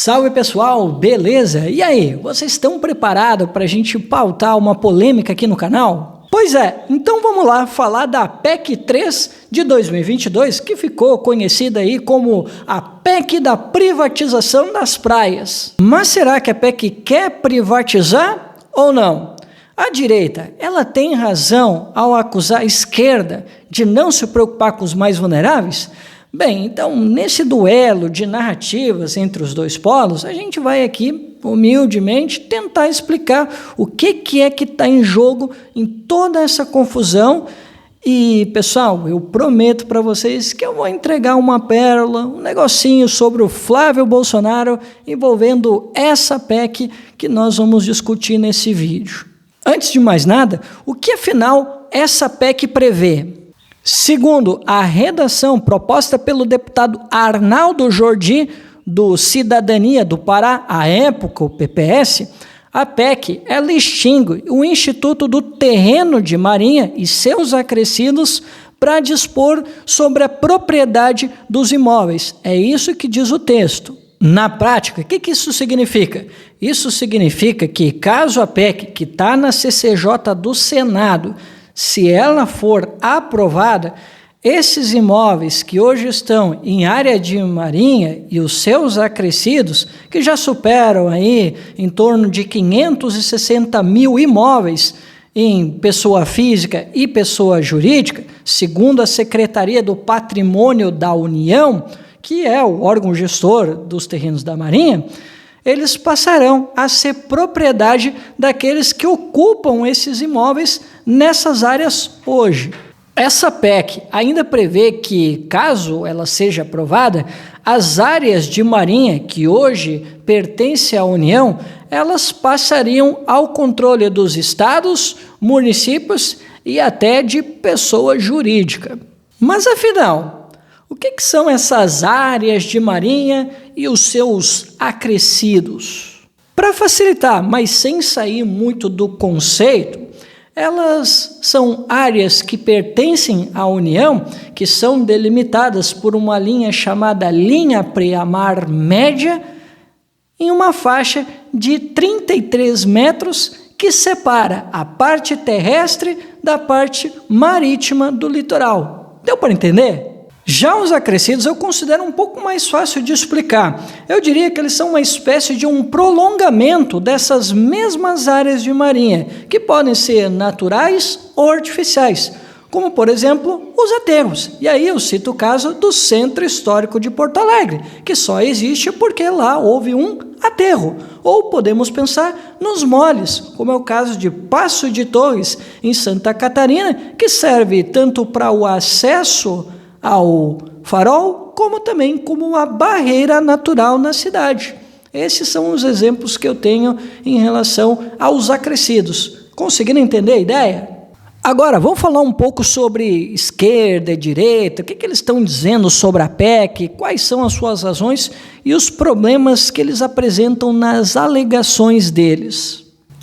Salve pessoal, beleza? E aí, vocês estão preparados para a gente pautar uma polêmica aqui no canal? Pois é, então vamos lá falar da PEC 3 de 2022, que ficou conhecida aí como a PEC da privatização das praias. Mas será que a PEC quer privatizar ou não? A direita, ela tem razão ao acusar a esquerda de não se preocupar com os mais vulneráveis? Bem, então, nesse duelo de narrativas entre os dois polos, a gente vai aqui, humildemente, tentar explicar o que é que está em jogo em toda essa confusão. E, pessoal, eu prometo para vocês que eu vou entregar uma pérola, um negocinho sobre o Flávio Bolsonaro envolvendo essa PEC que nós vamos discutir nesse vídeo. Antes de mais nada, o que afinal essa PEC prevê? Segundo a redação proposta pelo deputado Arnaldo Jordi, do Cidadania do Pará, à época o PPS, a PEC ela extingue o Instituto do Terreno de Marinha e seus acrescidos para dispor sobre a propriedade dos imóveis. É isso que diz o texto. Na prática, o que isso significa? Isso significa que, caso a PEC, que está na CCJ do Senado, se ela for aprovada, esses imóveis que hoje estão em área de marinha e os seus acrescidos, que já superam aí em torno de 560 mil imóveis em pessoa física e pessoa jurídica, segundo a Secretaria do Patrimônio da União, que é o órgão gestor dos terrenos da Marinha, eles passarão a ser propriedade daqueles que ocupam esses imóveis nessas áreas hoje. Essa PEC ainda prevê que, caso ela seja aprovada, as áreas de marinha que hoje pertencem à União, elas passariam ao controle dos estados, municípios e até de pessoa jurídica. Mas afinal, o que são essas áreas de marinha e os seus acrescidos? Para facilitar, mas sem sair muito do conceito, elas são áreas que pertencem à União, que são delimitadas por uma linha chamada linha preamar média, em uma faixa de 33 metros que separa a parte terrestre da parte marítima do litoral. Deu para entender? Já os acrescidos eu considero um pouco mais fácil de explicar. Eu diria que eles são uma espécie de um prolongamento dessas mesmas áreas de marinha, que podem ser naturais ou artificiais, como, por exemplo, os aterros. E aí eu cito o caso do Centro Histórico de Porto Alegre, que só existe porque lá houve um aterro. Ou podemos pensar nos moles, como é o caso de Passo de Torres, em Santa Catarina, que serve tanto para o acesso ao farol, como também como uma barreira natural na cidade. Esses são os exemplos que eu tenho em relação aos acrescidos. Conseguiram entender a ideia? Agora, vamos falar um pouco sobre esquerda e direita, o que eles estão dizendo sobre a PEC, quais são as suas razões e os problemas que eles apresentam nas alegações deles.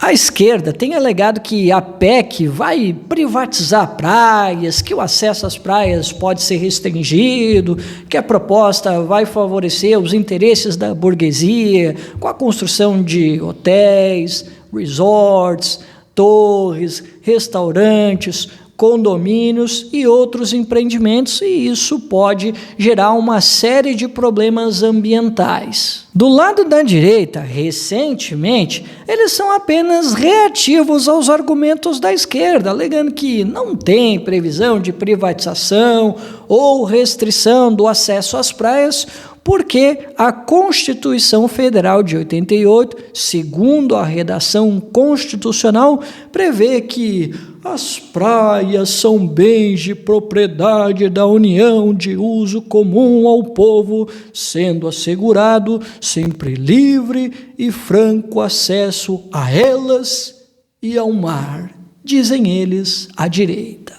A esquerda tem alegado que a PEC vai privatizar praias, que o acesso às praias pode ser restringido, que a proposta vai favorecer os interesses da burguesia com a construção de hotéis, resorts, torres, restaurantes, condomínios e outros empreendimentos, e isso pode gerar uma série de problemas ambientais. Do lado da direita, recentemente, eles são apenas reativos aos argumentos da esquerda, alegando que não tem previsão de privatização ou restrição do acesso às praias, porque a Constituição Federal de 88, segundo a redação constitucional, prevê que as praias são bens de propriedade da União de uso comum ao povo, sendo assegurado sempre livre e franco acesso a elas e ao mar, dizem eles à direita.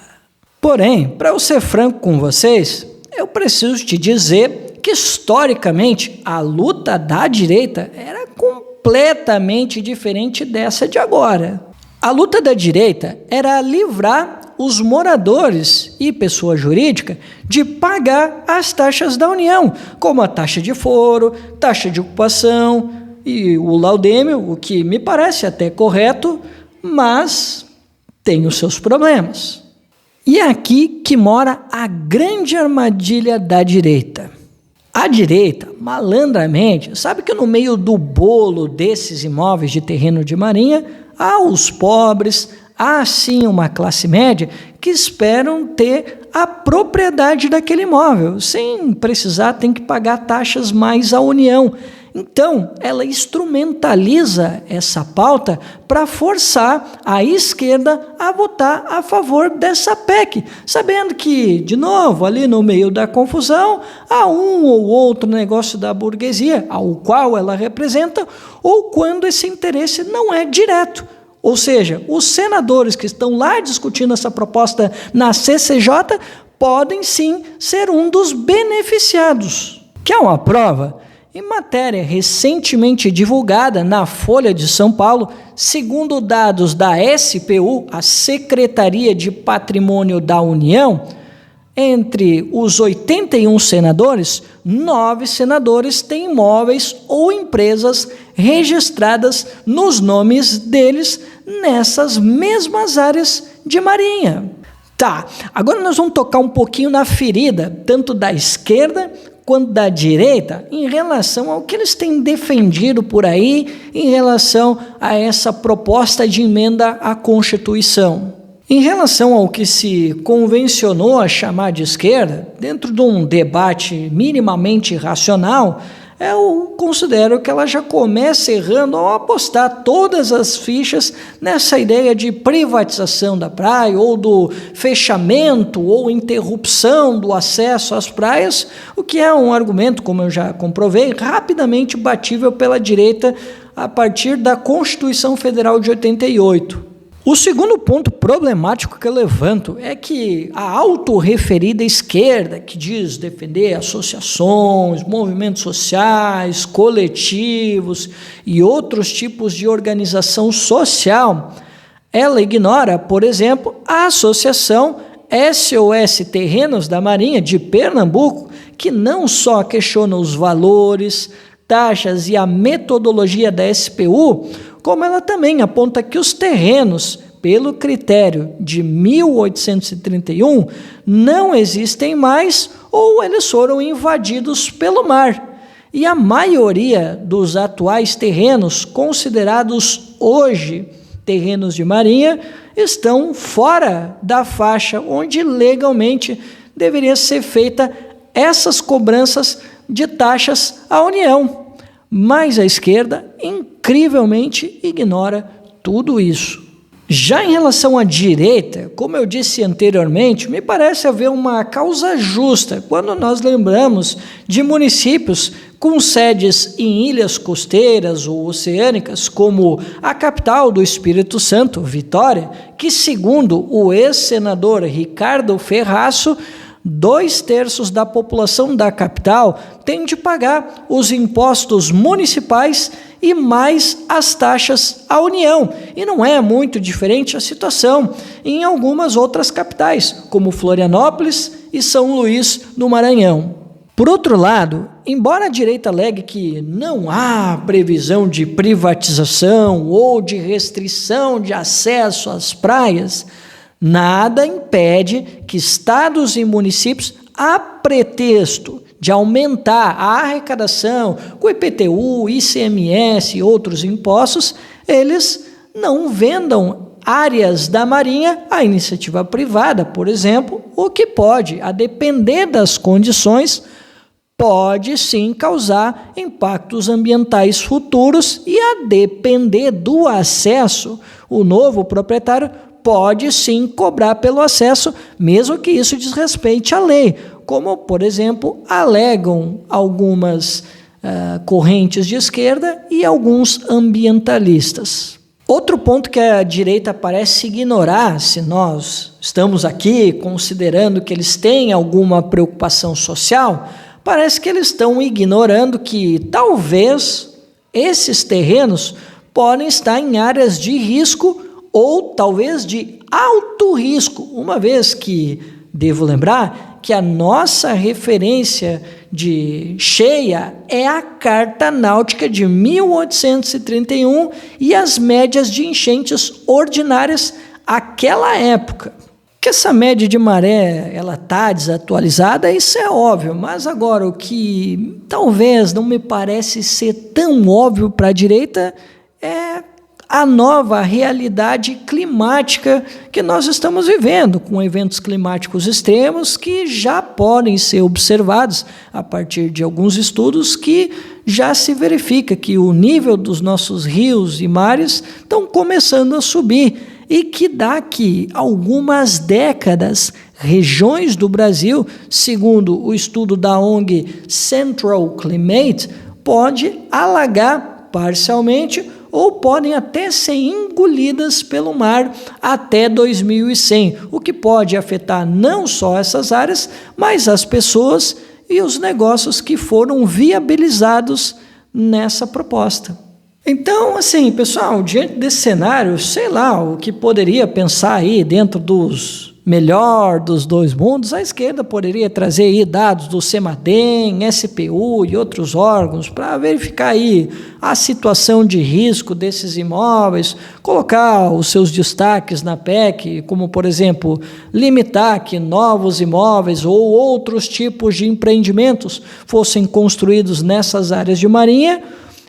Porém, para eu ser franco com vocês, eu preciso te dizer que historicamente a luta da direita era completamente diferente dessa de agora. A luta da direita era livrar os moradores e pessoa jurídica de pagar as taxas da União, como a taxa de foro, taxa de ocupação e o laudêmio, o que me parece até correto, mas tem os seus problemas. E é aqui que mora a grande armadilha da direita. A direita, malandramente, sabe que no meio do bolo desses imóveis de terreno de marinha, há os pobres, há sim uma classe média que esperam ter a propriedade daquele imóvel, sem precisar ter que pagar taxas mais à União. Então, ela instrumentaliza essa pauta para forçar a esquerda a votar a favor dessa PEC, sabendo que, de novo, ali no meio da confusão, há um ou outro negócio da burguesia, ao qual ela representa, ou quando esse interesse não é direto. Ou seja, os senadores que estão lá discutindo essa proposta na CCJ podem sim ser um dos beneficiados. Quer uma prova? Em matéria recentemente divulgada na Folha de São Paulo, segundo dados da SPU, a Secretaria de Patrimônio da União, entre os 81 senadores, 9 senadores têm imóveis ou empresas registradas nos nomes deles nessas mesmas áreas de marinha. Tá, agora nós vamos tocar um pouquinho na ferida, tanto da esquerda quanto da direita, em relação ao que eles têm defendido por aí, em relação a essa proposta de emenda à Constituição. Em relação ao que se convencionou a chamar de esquerda, dentro de um debate minimamente racional, eu considero que ela já começa errando ao apostar todas as fichas nessa ideia de privatização da praia, ou do fechamento ou interrupção do acesso às praias, o que é um argumento, como eu já comprovei, rapidamente batível pela direita a partir da Constituição Federal de 88. O segundo ponto problemático que eu levanto é que a autorreferida esquerda, que diz defender associações, movimentos sociais, coletivos e outros tipos de organização social, ela ignora, por exemplo, a associação SOS Terrenos da Marinha de Pernambuco, que não só questiona os valores, taxas e a metodologia da SPU, como ela também aponta que os terrenos, pelo critério de 1831, não existem mais ou eles foram invadidos pelo mar. E a maioria dos atuais terrenos, considerados hoje terrenos de marinha, estão fora da faixa onde legalmente deveria ser feita essas cobranças de taxas à União. Mas a esquerda, incrivelmente, ignora tudo isso. Já em relação à direita, como eu disse anteriormente, me parece haver uma causa justa quando nós lembramos de municípios com sedes em ilhas costeiras ou oceânicas, como a capital do Espírito Santo, Vitória, que, segundo o ex-senador Ricardo Ferraço, 2/3 da população da capital tem de pagar os impostos municipais e mais as taxas à União. E não é muito diferente a situação em algumas outras capitais, como Florianópolis e São Luís do Maranhão. Por outro lado, embora a direita alegue que não há previsão de privatização ou de restrição de acesso às praias, nada impede que estados e municípios, a pretexto de aumentar a arrecadação com IPTU, ICMS e outros impostos, eles não vendam áreas da marinha à iniciativa privada, por exemplo, o que pode, a depender das condições, pode sim causar impactos ambientais futuros e, a depender do acesso, o novo proprietário pode sim cobrar pelo acesso, mesmo que isso desrespeite a lei, como, por exemplo, alegam algumas correntes de esquerda e alguns ambientalistas. Outro ponto que a direita parece ignorar, se nós estamos aqui considerando que eles têm alguma preocupação social, parece que eles estão ignorando que talvez esses terrenos podem estar em áreas de risco ou talvez de alto risco, uma vez que devo lembrar que a nossa referência de cheia é a Carta Náutica de 1831 e as médias de enchentes ordinárias àquela época. Que essa média de maré ela está desatualizada, isso é óbvio, mas agora o que talvez não me parece ser tão óbvio para a direita é a nova realidade climática que nós estamos vivendo, com eventos climáticos extremos que já podem ser observados a partir de alguns estudos que já se verifica que o nível dos nossos rios e mares estão começando a subir e que daqui a algumas décadas, regiões do Brasil, segundo o estudo da ONG Central Climate, pode alagar parcialmente ou podem até ser engolidas pelo mar até 2100, o que pode afetar não só essas áreas, mas as pessoas e os negócios que foram viabilizados nessa proposta. Então, assim, pessoal, diante desse cenário, sei lá, o que poderia pensar aí dentro dos melhor dos dois mundos, a esquerda poderia trazer aí dados do CEMADEM, SPU e outros órgãos para verificar aí a situação de risco desses imóveis, colocar os seus destaques na PEC, como, por exemplo, limitar que novos imóveis ou outros tipos de empreendimentos fossem construídos nessas áreas de marinha.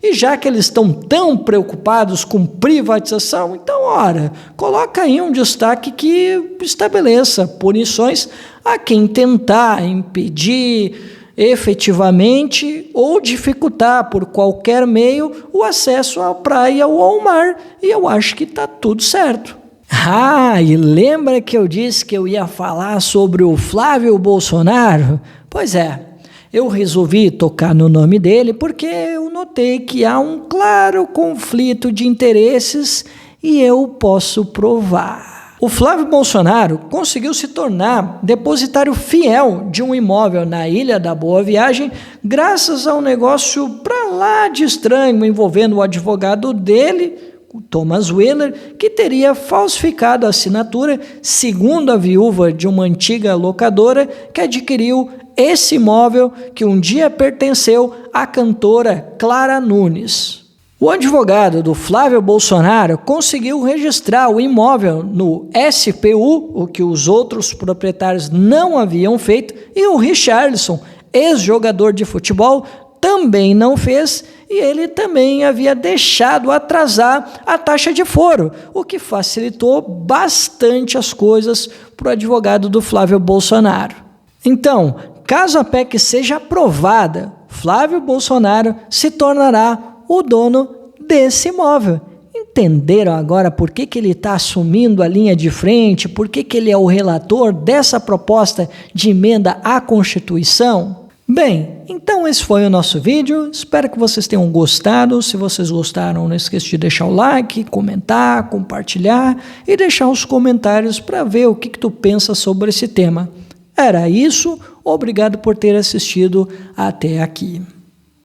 E já que eles estão tão preocupados com privatização, então, ora, coloca aí um destaque que estabeleça punições a quem tentar impedir efetivamente ou dificultar por qualquer meio o acesso à praia ou ao mar. E eu acho que está tudo certo. Ah, e lembra que eu disse que eu ia falar sobre o Flávio Bolsonaro? Pois é. Eu resolvi tocar no nome dele porque eu notei que há um claro conflito de interesses e eu posso provar. O Flávio Bolsonaro conseguiu se tornar depositário fiel de um imóvel na Ilha da Boa Viagem graças a um negócio pra lá de estranho envolvendo o advogado dele, o Thomas Wheeler, que teria falsificado a assinatura, segundo a viúva de uma antiga locadora que adquiriu esse imóvel que um dia pertenceu à cantora Clara Nunes. O advogado do Flávio Bolsonaro conseguiu registrar o imóvel no SPU, o que os outros proprietários não haviam feito, e o Richarlison, ex-jogador de futebol, também não fez, e ele também havia deixado atrasar a taxa de foro, o que facilitou bastante as coisas para o advogado do Flávio Bolsonaro. Então, caso a PEC seja aprovada, Flávio Bolsonaro se tornará o dono desse imóvel. Entenderam agora por que ele está assumindo a linha de frente, por que ele é o relator dessa proposta de emenda à Constituição? Bem, então esse foi o nosso vídeo, espero que vocês tenham gostado. Se vocês gostaram, não esqueça de deixar o like, comentar, compartilhar e deixar os comentários para ver o que tu pensa sobre esse tema. Era isso, obrigado por ter assistido até aqui.